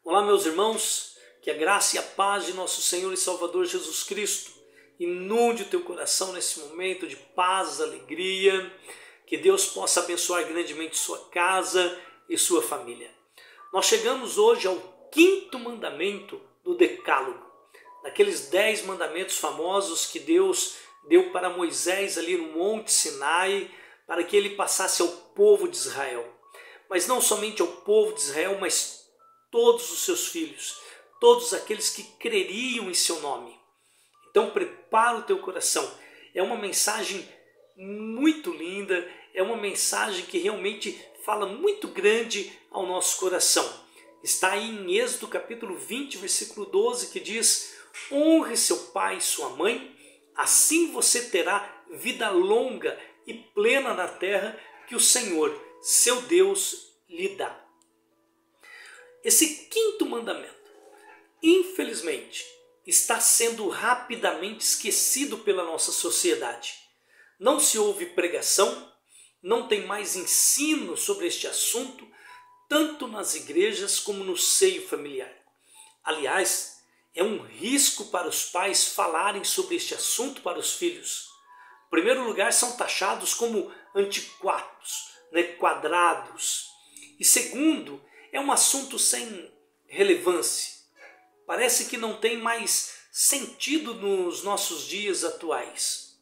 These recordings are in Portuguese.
Olá, meus irmãos, que a graça e a paz de nosso Senhor e Salvador Jesus Cristo inunde o teu coração nesse momento de paz, alegria, que Deus possa abençoar grandemente sua casa e sua família. Nós chegamos hoje ao quinto mandamento do Decálogo, daqueles 10 mandamentos famosos que Deus deu para Moisés ali no Monte Sinai, para que ele passasse ao povo de Israel. Mas não somente ao povo de Israel, mas todos os seus filhos, todos aqueles que creriam em seu nome. Então prepara o teu coração. É uma mensagem muito linda, é uma mensagem que realmente fala muito grande ao nosso coração. Está aí em Êxodo capítulo 20, versículo 12, que diz: honre seu pai e sua mãe, assim você terá vida longa e plena na terra que o Senhor, seu Deus, lhe dá. Esse quinto mandamento, infelizmente, está sendo rapidamente esquecido pela nossa sociedade. Não se ouve pregação, não tem mais ensino sobre este assunto, tanto nas igrejas como no seio familiar. Aliás, é um risco para os pais falarem sobre este assunto para os filhos. Em primeiro lugar, são taxados como antiquados, quadrados. E segundo, é um assunto sem relevância. Parece que não tem mais sentido nos nossos dias atuais.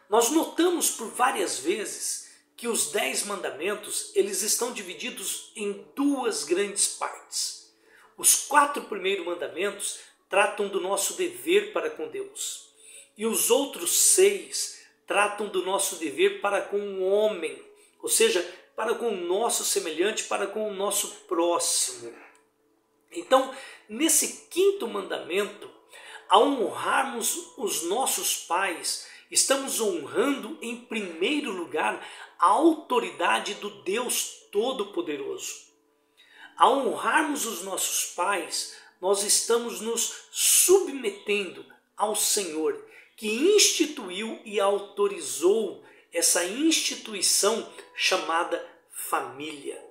Nós notamos por várias vezes que os 10 mandamentos eles estão divididos em duas grandes partes. Os 4 primeiros mandamentos tratam do nosso dever para com Deus. E os outros 6 tratam do nosso dever para com o homem, ou seja, para com o nosso semelhante, para com o nosso próximo. Então, nesse quinto mandamento, ao honrarmos os nossos pais, estamos honrando em primeiro lugar a autoridade do Deus Todo-Poderoso. Ao honrarmos os nossos pais, nós estamos nos submetendo ao Senhor, que instituiu e autorizou essa instituição chamada família.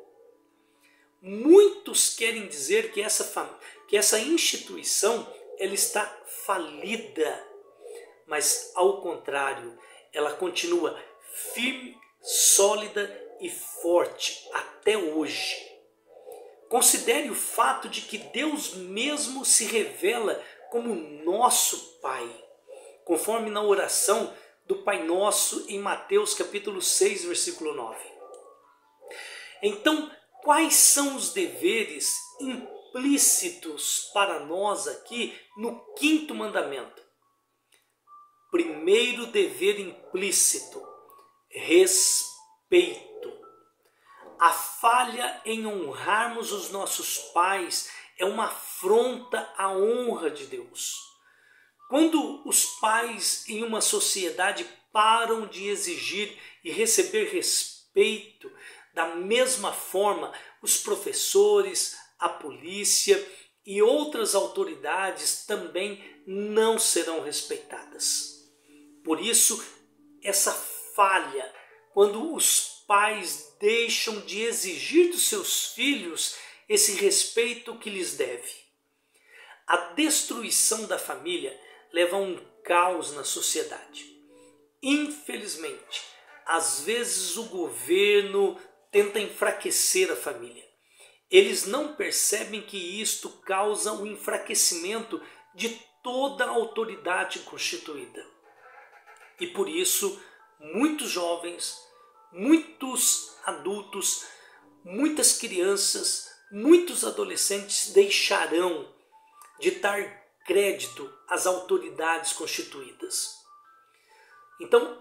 Muitos querem dizer que essa instituição ela está falida, mas ao contrário, ela continua firme, sólida e forte até hoje. Considere o fato de que Deus mesmo se revela como nosso Pai, conforme na oração do Pai Nosso em Mateus capítulo 6, versículo 9. Então, quais são os deveres implícitos para nós aqui no quinto mandamento? Primeiro dever implícito, respeito. A falha em honrarmos os nossos pais é uma afronta à honra de Deus. Quando os pais em uma sociedade param de exigir e receber respeito, da mesma forma, os professores, a polícia e outras autoridades também não serão respeitadas. Por isso, essa falha, quando os pais deixam de exigir dos seus filhos esse respeito que lhes deve. A destruição da família leva a um caos na sociedade. Infelizmente, às vezes o governo tenta enfraquecer a família. Eles não percebem que isto causa o enfraquecimento de toda a autoridade constituída. E por isso, muitos jovens, muitos adultos, muitas crianças, muitos adolescentes deixarão de dar crédito às autoridades constituídas. Então,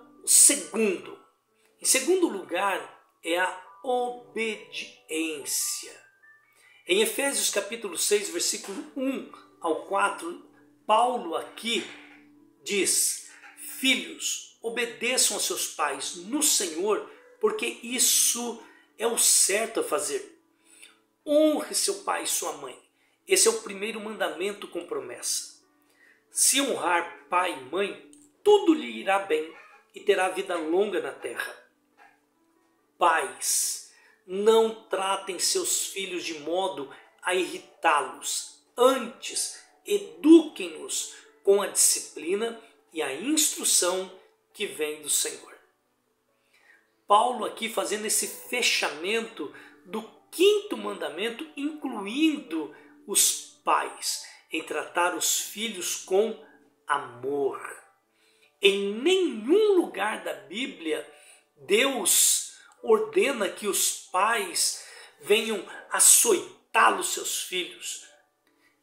em segundo lugar, é a obediência. Em Efésios capítulo 6, versículo 1 ao 4, Paulo aqui diz: filhos, obedeçam aos seus pais no Senhor, porque isso é o certo a fazer. Honre seu pai e sua mãe. Esse é o primeiro mandamento com promessa. Se honrar pai e mãe, tudo lhe irá bem e terá vida longa na terra. Pais, não tratem seus filhos de modo a irritá-los. Antes, eduquem-nos com a disciplina e a instrução que vem do Senhor. Paulo aqui fazendo esse fechamento do quinto mandamento, incluindo os pais, em tratar os filhos com amor. Em nenhum lugar da Bíblia, Deus ordena que os pais venham açoitar os seus filhos.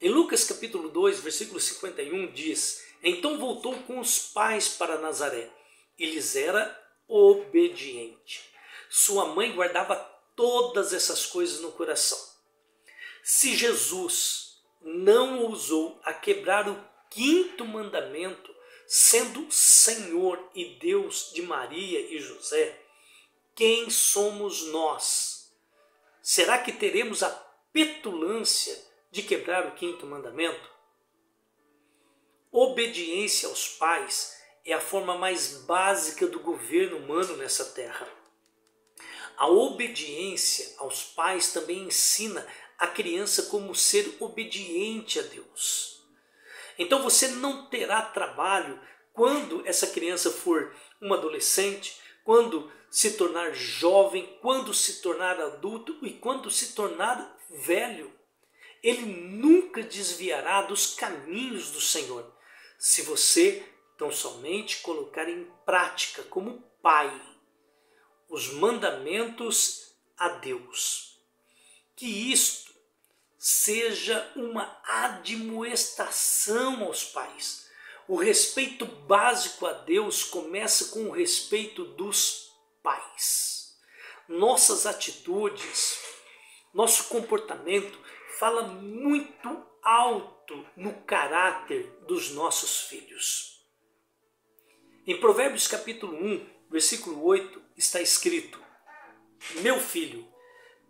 Em Lucas capítulo 2, versículo 51 diz: então voltou com os pais para Nazaré e lhes era obediente. Sua mãe guardava todas essas coisas no coração. Se Jesus não ousou a quebrar o quinto mandamento, sendo Senhor e Deus de Maria e José, quem somos nós? Será que teremos a petulância de quebrar o quinto mandamento? Obediência aos pais é a forma mais básica do governo humano nessa terra. A obediência aos pais também ensina a criança como ser obediente a Deus. Então você não terá trabalho quando essa criança for uma adolescente, quando se tornar jovem, quando se tornar adulto e quando se tornar velho. Ele nunca desviará dos caminhos do Senhor, se você tão somente colocar em prática como pai os mandamentos a Deus. Que isto seja uma admoestação aos pais. O respeito básico a Deus começa com o respeito dos pais. Nossas atitudes, nosso comportamento fala muito alto no caráter dos nossos filhos. Em Provérbios capítulo 1, versículo 8, está escrito: meu filho,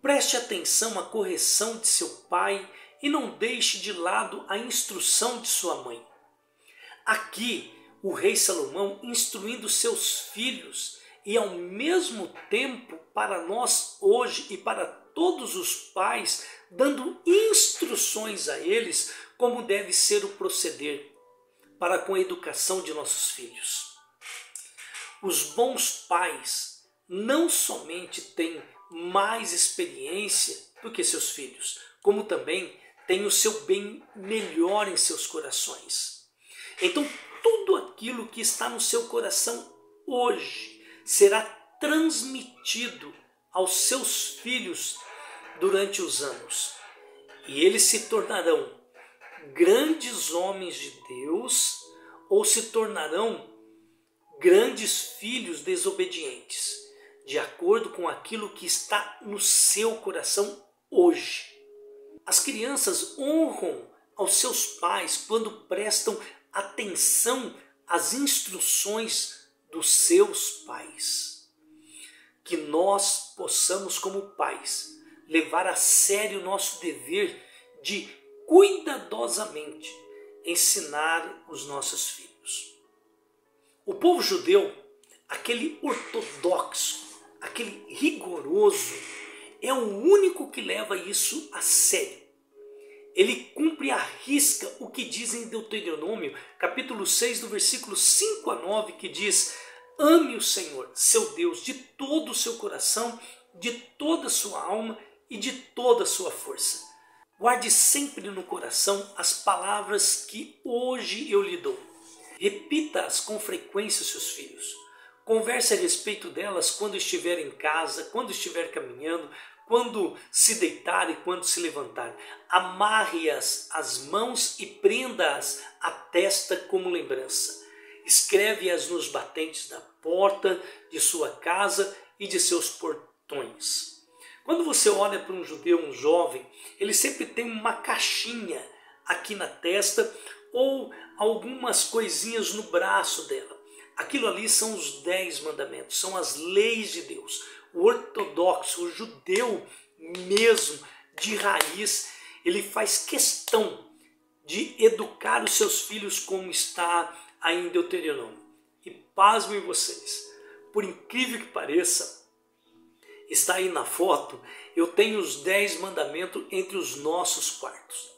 preste atenção à correção de seu pai e não deixe de lado a instrução de sua mãe. Aqui, o rei Salomão instruindo seus filhos e ao mesmo tempo para nós hoje e para todos os pais, dando instruções a eles como deve ser o proceder para com a educação de nossos filhos. Os bons pais não somente têm mais experiência do que seus filhos, como também têm o seu bem melhor em seus corações. Então, tudo aquilo que está no seu coração hoje será transmitido aos seus filhos durante os anos. E eles se tornarão grandes homens de Deus ou se tornarão grandes filhos desobedientes, de acordo com aquilo que está no seu coração hoje. As crianças honram aos seus pais quando prestam atenção às instruções dos seus pais. Que nós possamos, como pais, levar a sério o nosso dever de cuidadosamente ensinar os nossos filhos. O povo judeu, aquele ortodoxo, aquele rigoroso, é o único que leva isso a sério. Ele cumpre à risca o que diz em Deuteronômio, capítulo 6, do versículo 5 a 9, que diz: ame o Senhor, seu Deus, de todo o seu coração, de toda a sua alma e de toda a sua força. Guarde sempre no coração as palavras que hoje eu lhe dou. Repita-as com frequência aos seus filhos. Converse a respeito delas quando estiver em casa, quando estiver caminhando, quando se deitar e quando se levantar. Amarre-as às mãos e prenda-as à testa como lembrança. Escreve-as nos batentes da porta de sua casa e de seus portões. Quando você olha para um judeu, um jovem, ele sempre tem uma caixinha aqui na testa ou algumas coisinhas no braço dela. Aquilo ali são os 10 mandamentos, são as leis de Deus. O ortodoxo, o judeu mesmo, de raiz, ele faz questão de educar os seus filhos como está aí em Deuteronômio. E pasmem vocês, por incrível que pareça, está aí na foto, eu tenho os 10 mandamentos entre os nossos quartos.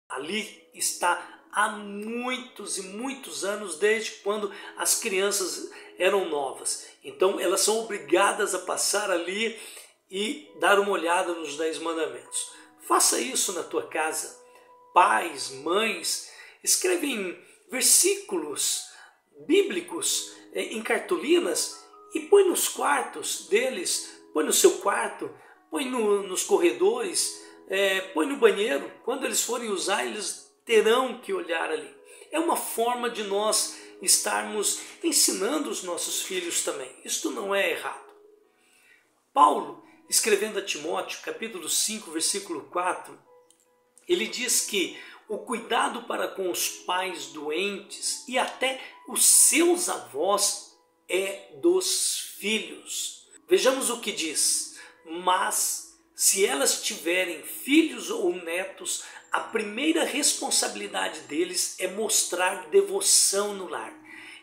Ali está há muitos e muitos anos, desde quando as crianças eram novas. Então elas são obrigadas a passar ali e dar uma olhada nos 10 mandamentos. Faça isso na tua casa. Pais, mães, escrevem versículos bíblicos em cartolinas e põe nos quartos deles, põe no seu quarto, põe nos corredores, põe no banheiro. Quando eles forem usar, eles terão que olhar ali. É uma forma de nós estarmos ensinando os nossos filhos também. Isto não é errado. Paulo, escrevendo a Timóteo, capítulo 5, versículo 4, ele diz que o cuidado para com os pais doentes e até os seus avós é dos filhos. Vejamos o que diz. Mas se elas tiverem filhos ou netos, a primeira responsabilidade deles é mostrar devoção no lar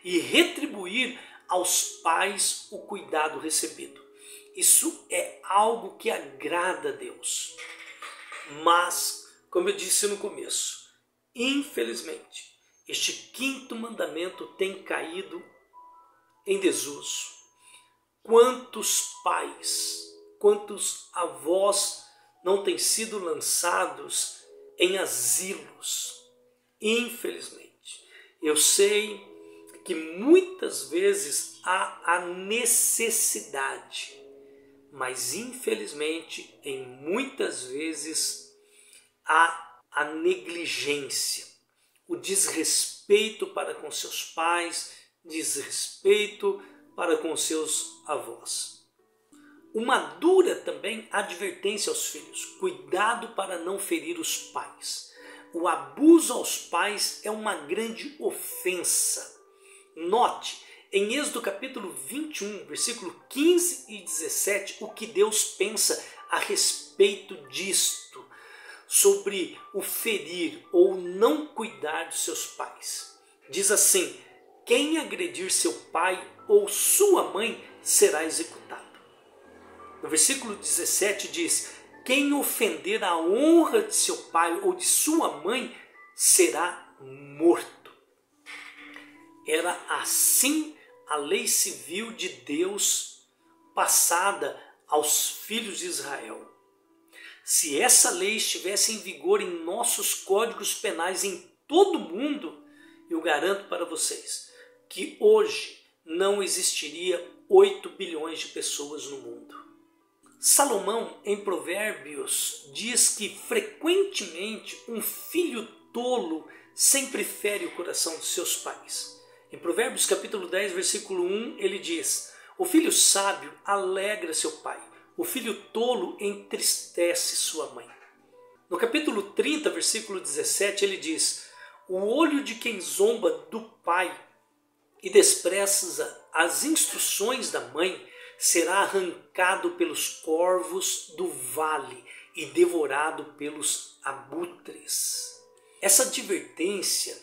e retribuir aos pais o cuidado recebido. Isso é algo que agrada a Deus. Mas, como eu disse no começo, infelizmente, este 5º mandamento tem caído em desuso. Quantos pais, quantos avós não têm sido lançados em asilos? Infelizmente, eu sei que muitas vezes há a necessidade, mas infelizmente, em muitas vezes, há a negligência, o desrespeito para com seus pais, desrespeito para com seus avós. Uma dura também advertência aos filhos: cuidado para não ferir os pais. O abuso aos pais é uma grande ofensa. Note, em Êxodo capítulo 21, versículo 15 e 17, o que Deus pensa a respeito disto, sobre o ferir ou não cuidar dos seus pais. Diz assim: quem agredir seu pai ou sua mãe será executado. No versículo 17 diz: quem ofender a honra de seu pai ou de sua mãe será morto. Era assim a lei civil de Deus passada aos filhos de Israel. Se essa lei estivesse em vigor em nossos códigos penais em todo o mundo, eu garanto para vocês que hoje não existiria 8 bilhões de pessoas no mundo. Salomão, em Provérbios, diz que frequentemente um filho tolo sempre fere o coração dos seus pais. Em Provérbios capítulo 10, versículo 1, ele diz: o filho sábio alegra seu pai, o filho tolo entristece sua mãe. No capítulo 30, versículo 17, ele diz: o olho de quem zomba do pai e despreza as instruções da mãe será arrancado pelos corvos do vale e devorado pelos abutres. Essa advertência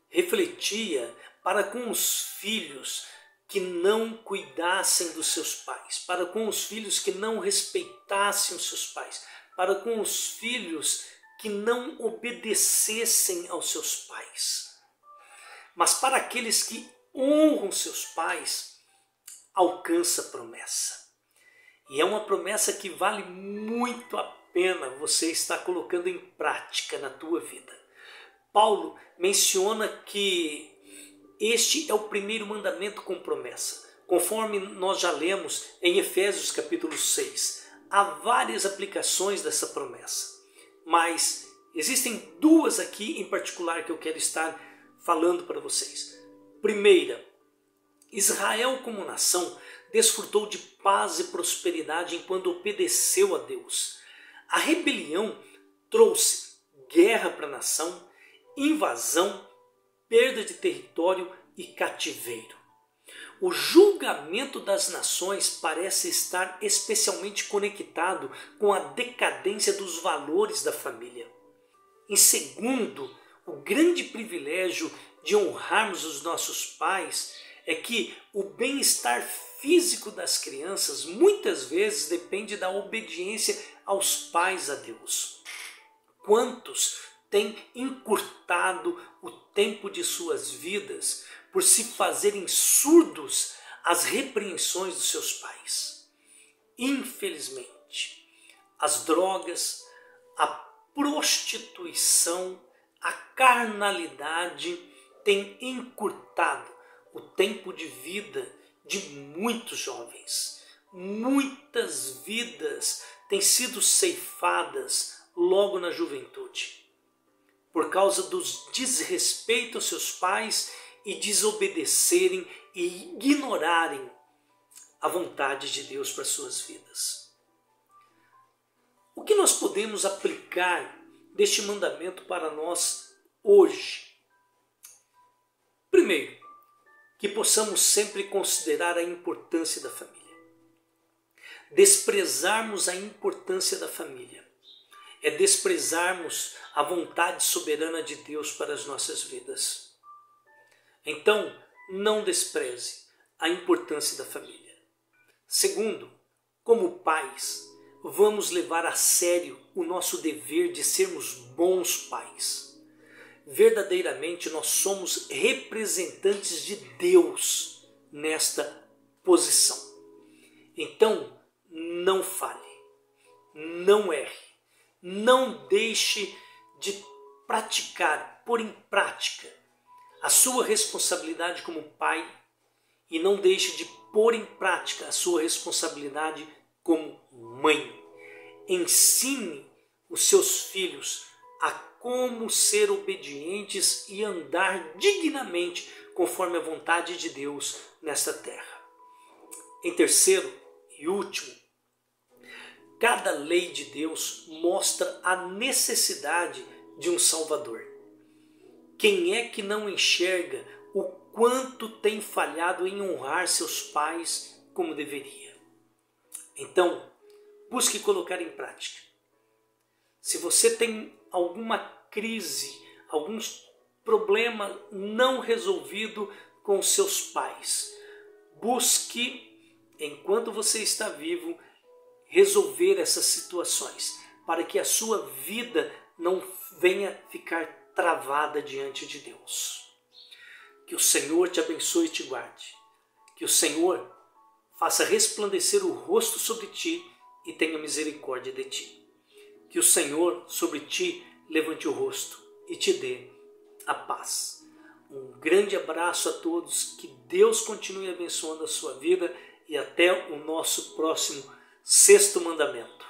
refletia para com os filhos que não cuidassem dos seus pais, para com os filhos que não respeitassem os seus pais, para com os filhos que não obedecessem aos seus pais. Mas para aqueles que honram seus pais, alcança a promessa. E é uma promessa que vale muito a pena você estar colocando em prática na tua vida. Paulo menciona que este é o primeiro mandamento com promessa, conforme nós já lemos em Efésios capítulo 6. Há várias aplicações dessa promessa, mas existem duas aqui em particular que eu quero estar falando para vocês. Primeira, Israel como nação desfrutou de paz e prosperidade enquanto obedeceu a Deus. A rebelião trouxe guerra para a nação, invasão, perda de território e cativeiro. O julgamento das nações parece estar especialmente conectado com a decadência dos valores da família. Em segundo, o grande privilégio de honrarmos os nossos pais é que o bem-estar físico das crianças muitas vezes depende da obediência aos pais a Deus. Quantos têm encurtado o tempo de suas vidas por se fazerem surdos às repreensões dos seus pais? Infelizmente, as drogas, a prostituição, a carnalidade têm encurtado o tempo de vida de muitos jovens. Muitas vidas têm sido ceifadas logo na juventude, por causa dos desrespeitos aos seus pais e desobedecerem e ignorarem a vontade de Deus para suas vidas. O que nós podemos aplicar deste mandamento para nós hoje? Primeiro, que possamos sempre considerar a importância da família. Desprezarmos a importância da família é desprezarmos a vontade soberana de Deus para as nossas vidas. Então, não despreze a importância da família. Segundo, como pais, vamos levar a sério o nosso dever de sermos bons pais. Verdadeiramente nós somos representantes de Deus nesta posição. Então, não falhe, não erre, não deixe de praticar, pôr em prática a sua responsabilidade como pai e não deixe de pôr em prática a sua responsabilidade como mãe. Ensine os seus filhos a como ser obedientes e andar dignamente conforme a vontade de Deus nesta terra. Em terceiro e último, cada lei de Deus mostra a necessidade de um Salvador. Quem é que não enxerga o quanto tem falhado em honrar seus pais como deveria? Então, busque colocar em prática. Se você tem alguma crise, algum problema não resolvido com seus pais, busque, enquanto você está vivo, resolver essas situações, para que a sua vida não venha ficar travada diante de Deus. Que o Senhor te abençoe e te guarde. Que o Senhor faça resplandecer o rosto sobre ti e tenha misericórdia de ti. Que o Senhor sobre ti levante o rosto e te dê a paz. Um grande abraço a todos, que Deus continue abençoando a sua vida e até o nosso próximo sexto mandamento.